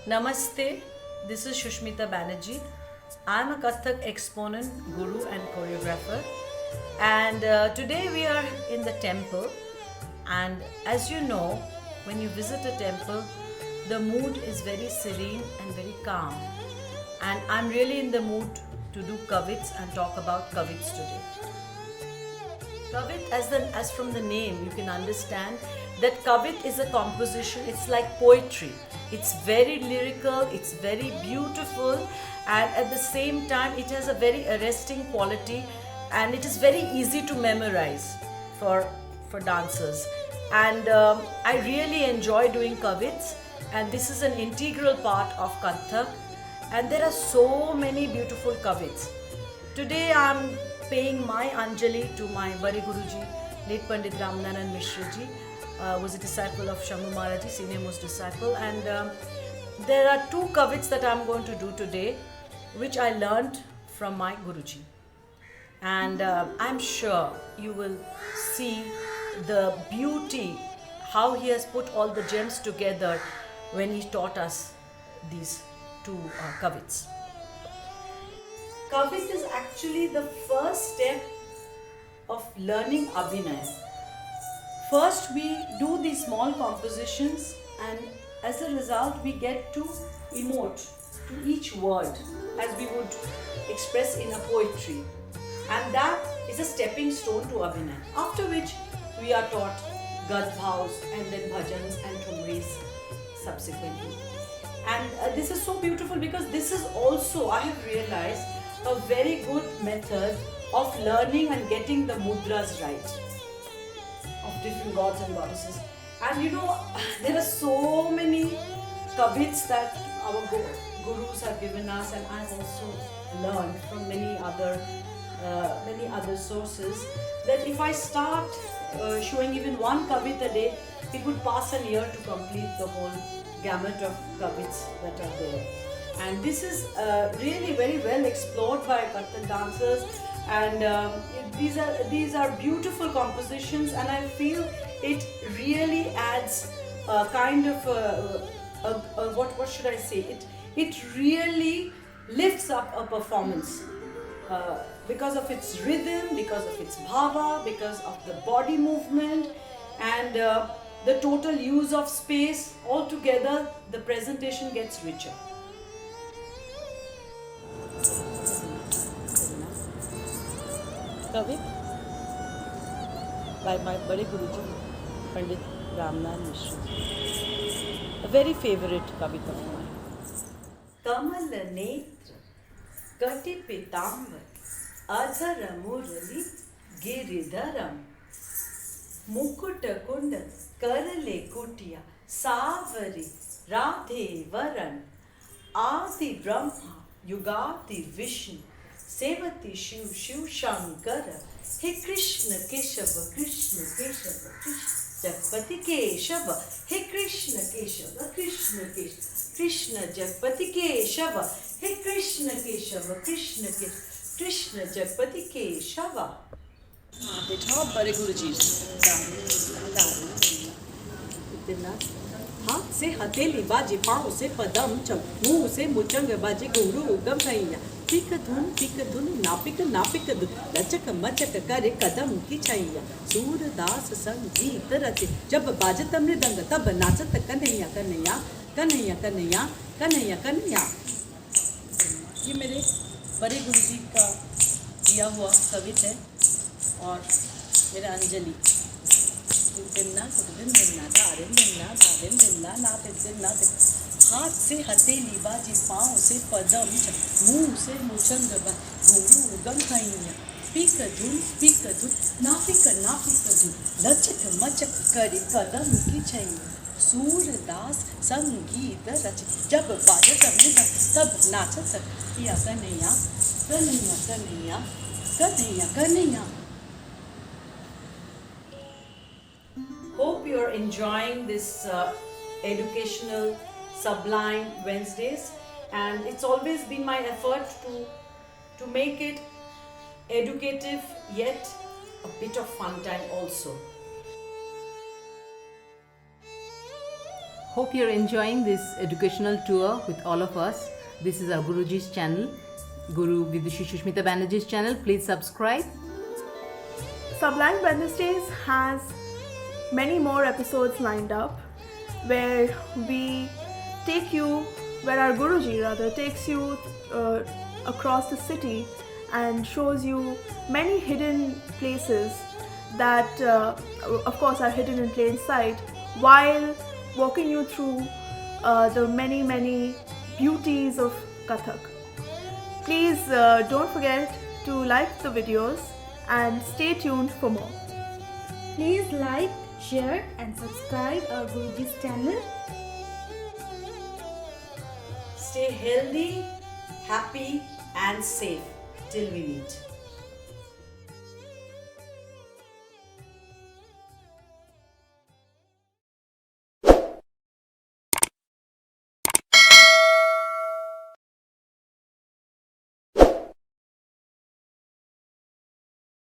Namaste, this is Shushmita Banerjee. I'm a Kathak exponent, guru, and choreographer. And today we are in the temple. And as you know, when you visit a temple, the mood is very serene and very calm. And I'm really in the mood to do kavits and talk about kavits today. Kavit, as from the name, you can understand that Kavit is a composition. It's like poetry. It's very lyrical. It's very beautiful, and at the same time, it has a very arresting quality, and it is very easy to memorize for dancers. And I really enjoy doing Kavits, and this is an integral part of Kathak. And there are so many beautiful Kavits. Today I'm paying my Anjali to my Bari Guruji, late Pandit Ramnanan Mishraji, was a disciple of Shambhu Maharaji, senior most disciple. And there are two kavits that I'm going to do today, which I learned from my Guruji. And I'm sure you will see the beauty, how he has put all the gems together when he taught us these two kavits. Kavit is actually the first step of learning Abhinay. First, we do these small compositions, and as a result, we get to emote to each word as we would express in a poetry. And that is a stepping stone to Abhinay. After which, we are taught Gad bhaus and then bhajans and thumris subsequently. And this is so beautiful because this is also, I have realized, a very good method of learning and getting the mudras right of different gods and goddesses. And you know, there are so many kavits that our gurus have given us, and I've also learned from many other sources, that if I start showing even one kavit a day, it would pass a year to complete the whole gamut of kavits that are there. And this is really very well explored by Kathak dancers, and these are beautiful compositions, and I feel it really adds a kind of what should I say? It really lifts up a performance because of its rhythm, because of its bhava, because of the body movement, and the total use of space. Altogether, the presentation gets richer. Kavit by my Bade Guruji, Pandit Ramnanan Mishra. A very favorite Kavit of mine. Kamal netra, kati pitambar, adhara murali, giridharam, mukutta kundal, karale kutiya, savari, radhe varan, adi brahma, yugati vishnu, Sevati Shiv Shiv Shankara, He Krishna Keshava, Krishna Keshava, Krishna Jagpati Keshava, He Krishna Keshava, Krishna Keshava, Krishna Jagpati Keshava, He Krishna Keshava, Krishna Keshava, Krishna Jagpati Keshava. बेटा बड़े गुरुजी हाथ से हथेली बाजे, पाँव से पदम चम, मुंह से मुचंग बाजे, गुरु उगम भैया पिक धुन नापिक नापिक धुन, लचक मचक करे कदम की छैया, सूरदास संगीत रचे, जब बाजत मृदंग तब नाचत कन्हैया कन्हैया कन्हैया कन्हैया कन्हैया कन्हैया। ये मेरे बड़े गुरुजी का दिया हुआ कवित है, और मेरा अंजलि हाथ से हथेली बाजी, पाँव से पदम, मुंह से मुचंग गुरु उगम खैया, पीक धुन नापिक नापिक धुन, लचक मचक करे कदम की छैया, सूरदास संगीत रच, जब बाजत मृदंग तब नाचत किया Kanhaiya Kanhaiya Kanhaiya Kanhaiya Kanhaiya. Hope you're enjoying this educational Sublime Wednesdays, and it's always been my effort to make it educative yet a bit of fun time also. Hope you're enjoying this educational tour with all of us. This is our Guruji's channel, Guru Vidushi Shushmita Banerjee's channel. Please subscribe. Sublime Wednesdays has many more episodes lined up where we take you, where our Guruji rather takes you across the city and shows you many hidden places that of course are hidden in plain sight, while walking you through the many beauties of Kathak. Please don't forget to like the videos and stay tuned for more. Please like, share and subscribe our Guruji's channel. Stay healthy, happy and safe till we meet.